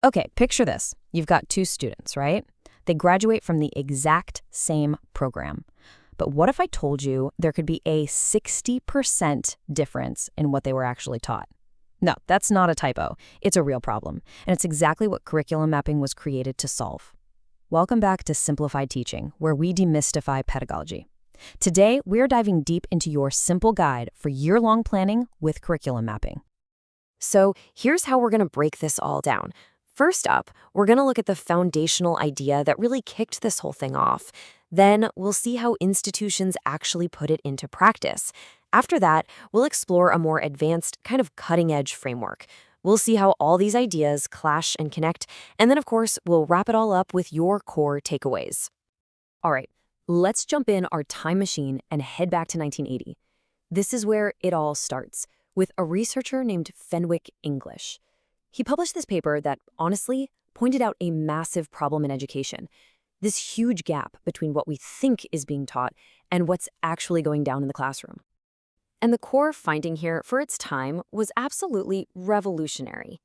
Okay, picture this. You've got two students, right? They graduate from the exact same program. But what if I told you there could be a 60% difference in what they were actually taught? No, that's not a typo. It's a real problem, and it's exactly what curriculum mapping was created to solve. Welcome back to Simplified Teaching, where we demystify pedagogy. Today, we're diving deep into your simple guide for year-long planning with curriculum mapping. So here's how we're going to break this all down. First up, we're going to look at the foundational idea that really kicked this whole thing off. Then we'll see how institutions actually put it into practice. After that, we'll explore a more advanced, kind of cutting-edge framework. We'll see how all these ideas clash and connect, and then, of course, we'll wrap it all up with your core takeaways. All right, let's jump in our time machine and head back to 1980. This is where it all starts, with a researcher named Fenwick English. He published this paper that, honestly, pointed out a massive problem in education. This huge gap between what we think is being taught and what's actually going down in the classroom. And the core finding here, for its time, was absolutely revolutionary.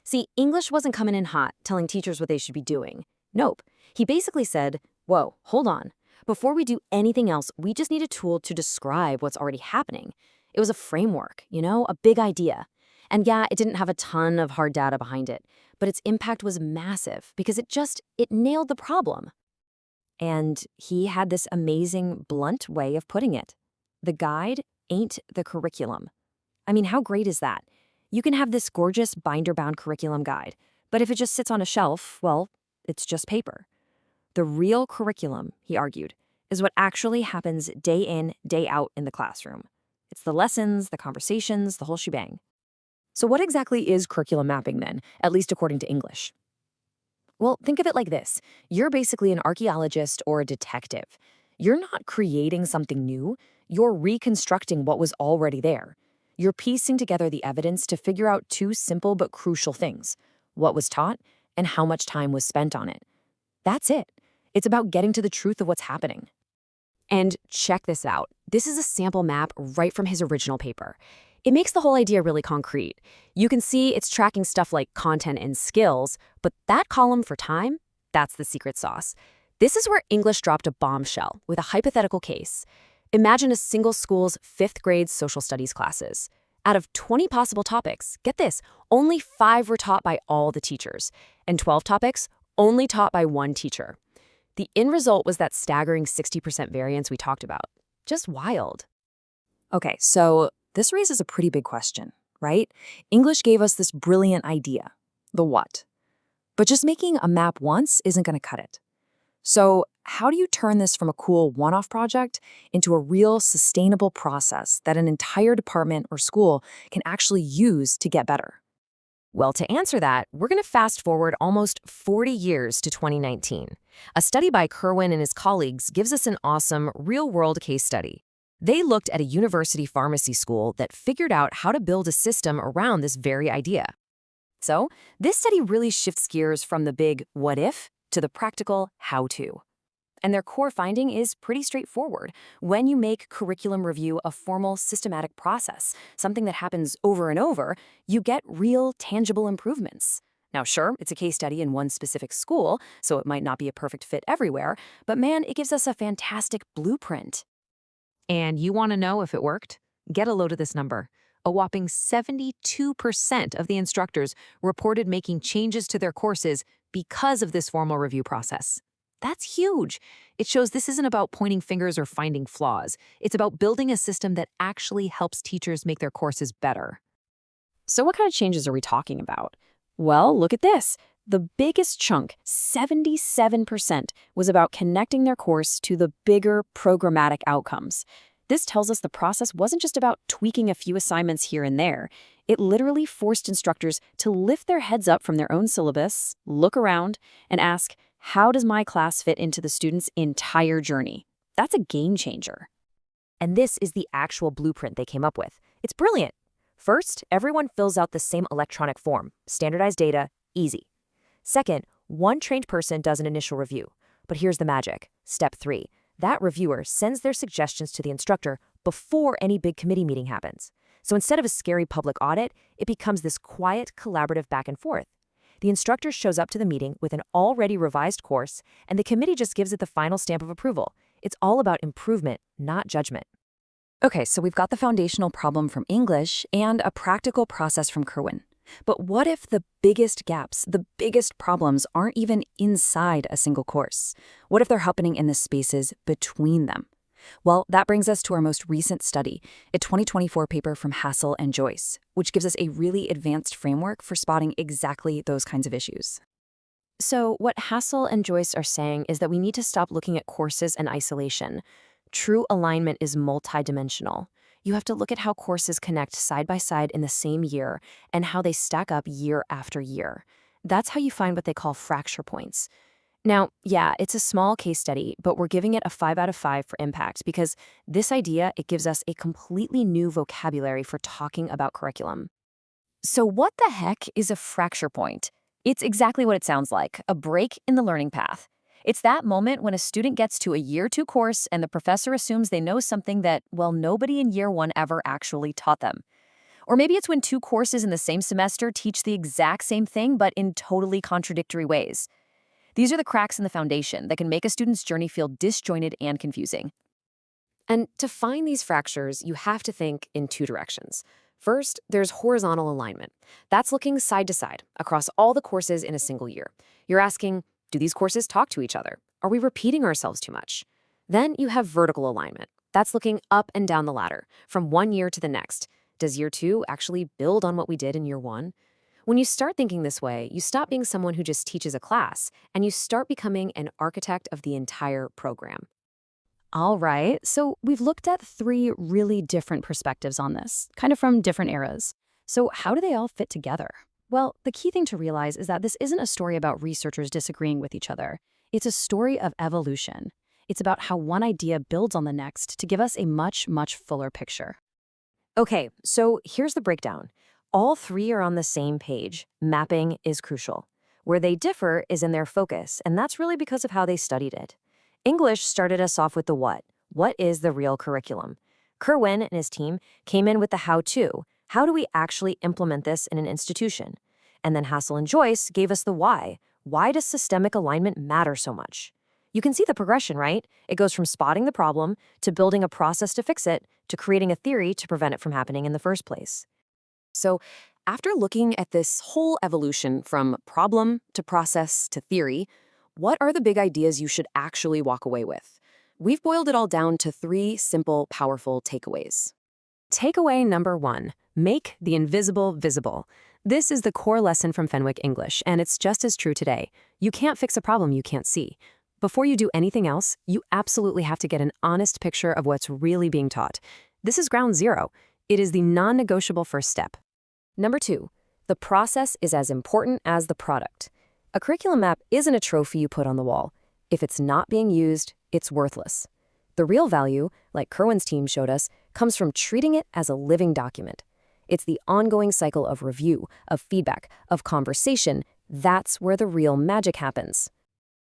See, English wasn't coming in hot, telling teachers what they should be doing. Nope. He basically said, whoa, hold on. Before we do anything else, we just need a tool to describe what's already happening. It was a framework, a big idea. And yeah, it didn't have a ton of hard data behind it, but its impact was massive because it nailed the problem. And he had this amazing, blunt way of putting it. The guide ain't the curriculum. I mean, how great is that? You can have this gorgeous binder-bound curriculum guide, but if it just sits on a shelf, well, it's just paper. The real curriculum, he argued, is what actually happens day in, day out in the classroom. It's the lessons, the conversations, the whole shebang. So what exactly is curriculum mapping then, at least according to English? Well, think of it like this. You're basically an archaeologist or a detective. You're not creating something new. You're reconstructing what was already there. You're piecing together the evidence to figure out two simple but crucial things: what was taught and how much time was spent on it. That's it. It's about getting to the truth of what's happening. And check this out. This is a sample map right from his original paper. It makes the whole idea really concrete. You can see it's tracking stuff like content and skills, but that column for time, that's the secret sauce. This is where English dropped a bombshell with a hypothetical case. Imagine a single school's 5th grade social studies classes. Out of 20 possible topics, get this, only 5 were taught by all the teachers, and 12 topics only taught by one teacher. The end result was that staggering 60% variance we talked about. Just wild. Okay, so this raises a pretty big question, right? English gave us this brilliant idea, the what. But just making a map once isn't going to cut it. So how do you turn this from a cool one-off project into a real sustainable process that an entire department or school can actually use to get better? Well, to answer that, we're going to fast forward almost 40 years to 2019. A study by Kerwin and his colleagues gives us an awesome real-world case study. They looked at a university pharmacy school that figured out how to build a system around this very idea. So, this study really shifts gears from the big what if to the practical how to. And their core finding is pretty straightforward. When you make curriculum review a formal, systematic process, something that happens over and over, you get real, tangible improvements. Now, sure, it's a case study in one specific school, so it might not be a perfect fit everywhere, but man, it gives us a fantastic blueprint. And you want to know if it worked? Get a load of this number. A whopping 72% of the instructors reported making changes to their courses because of this formal review process. That's huge. It shows this isn't about pointing fingers or finding flaws. It's about building a system that actually helps teachers make their courses better. So what kind of changes are we talking about? Well, look at this. The biggest chunk, 77%, was about connecting their course to the bigger programmatic outcomes. This tells us the process wasn't just about tweaking a few assignments here and there. It literally forced instructors to lift their heads up from their own syllabus, look around, and ask, how does my class fit into the student's entire journey? That's a game changer. And this is the actual blueprint they came up with. It's brilliant. First, everyone fills out the same electronic form, standardized data, easy. Second, one trained person does an initial review. But here's the magic. Step 3. That reviewer sends their suggestions to the instructor before any big committee meeting happens. So instead of a scary public audit, it becomes this quiet, collaborative back and forth. The instructor shows up to the meeting with an already revised course, and the committee just gives it the final stamp of approval. It's all about improvement, not judgment. Okay, so we've got the foundational problem from English and a practical process from Kerwin. But what if the biggest gaps, the biggest problems aren't even inside a single course? What if they're happening in the spaces between them? Well, that brings us to our most recent study, a 2024 paper from Hassel and Joyce, which gives us a really advanced framework for spotting exactly those kinds of issues. So, what Hassel and Joyce are saying is that we need to stop looking at courses in isolation. True alignment is multidimensional. You have to look at how courses connect side by side in the same year and how they stack up year after year. That's how you find what they call fracture points. Now, yeah, it's a small case study, but we're giving it a 5 out of 5 for impact because this idea, it gives us a completely new vocabulary for talking about curriculum. So what the heck is a fracture point? It's exactly what it sounds like, a break in the learning path. It's that moment when a student gets to a year 2 course and the professor assumes they know something that, well, nobody in year 1 ever actually taught them. Or maybe it's when 2 courses in the same semester teach the exact same thing but in totally contradictory ways. These are the cracks in the foundation that can make a student's journey feel disjointed and confusing. And to find these fractures, you have to think in 2 directions. First, there's horizontal alignment. That's looking side to side across all the courses in a single year. You're asking, do these courses talk to each other? Are we repeating ourselves too much? Then you have vertical alignment. That's looking up and down the ladder, from one year to the next. Does year 2 actually build on what we did in year 1? When you start thinking this way, you stop being someone who just teaches a class, and you start becoming an architect of the entire program. All right, so we've looked at 3 really different perspectives on this, kind of from different eras. So how do they all fit together? Well, the key thing to realize is that this isn't a story about researchers disagreeing with each other. It's a story of evolution. It's about how one idea builds on the next to give us a much, much fuller picture. Okay, so here's the breakdown. All 3 are on the same page. Mapping is crucial. Where they differ is in their focus, and that's really because of how they studied it. English started us off with the what. What is the real curriculum? Kerwin and his team came in with the how-to. How do we actually implement this in an institution? And then Hassel and Joyce gave us the why. Why does systemic alignment matter so much? You can see the progression, right? It goes from spotting the problem to building a process to fix it to creating a theory to prevent it from happening in the first place. So, after looking at this whole evolution from problem to process to theory, what are the big ideas you should actually walk away with? We've boiled it all down to 3 simple, powerful takeaways. Takeaway number 1, make the invisible visible. This is the core lesson from Fenwick English, and it's just as true today. You can't fix a problem you can't see. Before you do anything else, you absolutely have to get an honest picture of what's really being taught. This is ground zero. It is the non-negotiable first step. Number 2, the process is as important as the product. A curriculum map isn't a trophy you put on the wall. If it's not being used, it's worthless. The real value, like Kerwin's team showed us, comes from treating it as a living document. It's the ongoing cycle of review, of feedback, of conversation. That's where the real magic happens.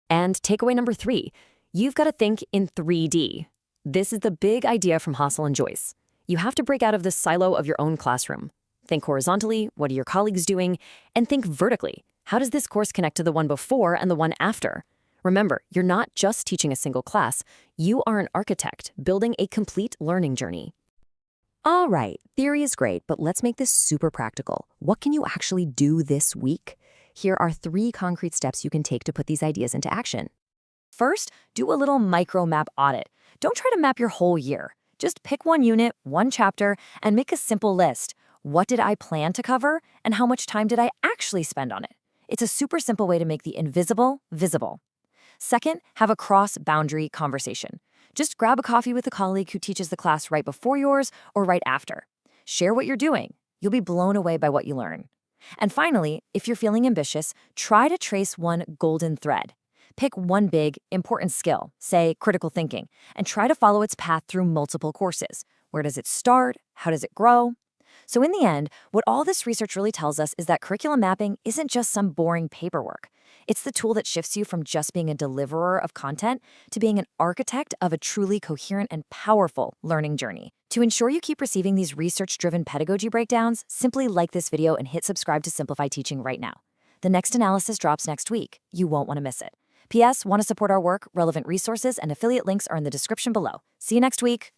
And takeaway number 3, you've got to think in 3D. This is the big idea from Hassel and Joyce. You have to break out of the silo of your own classroom. Think horizontally, what are your colleagues doing? And think vertically, how does this course connect to the one before and the one after? Remember, you're not just teaching a single class. You are an architect building a complete learning journey. All right, theory is great, but let's make this super practical. What can you actually do this week? Here are 3 concrete steps you can take to put these ideas into action. First, do a little micro map audit. Don't try to map your whole year. Just pick one unit, one chapter, and make a simple list. What did I plan to cover, and how much time did I actually spend on it? It's a super simple way to make the invisible visible. Second, have a cross-boundary conversation. Just grab a coffee with a colleague who teaches the class right before yours or right after. Share what you're doing. You'll be blown away by what you learn. And finally, if you're feeling ambitious, try to trace one golden thread. Pick one big, important skill, say critical thinking, and try to follow its path through multiple courses. Where does it start? How does it grow? So in the end, what all this research really tells us is that curriculum mapping isn't just some boring paperwork. It's the tool that shifts you from just being a deliverer of content to being an architect of a truly coherent and powerful learning journey. To ensure you keep receiving these research-driven pedagogy breakdowns, simply like this video and hit subscribe to Simplified Teaching right now. The next analysis drops next week. You won't want to miss it. P.S. Want to support our work? Relevant resources and affiliate links are in the description below. See you next week.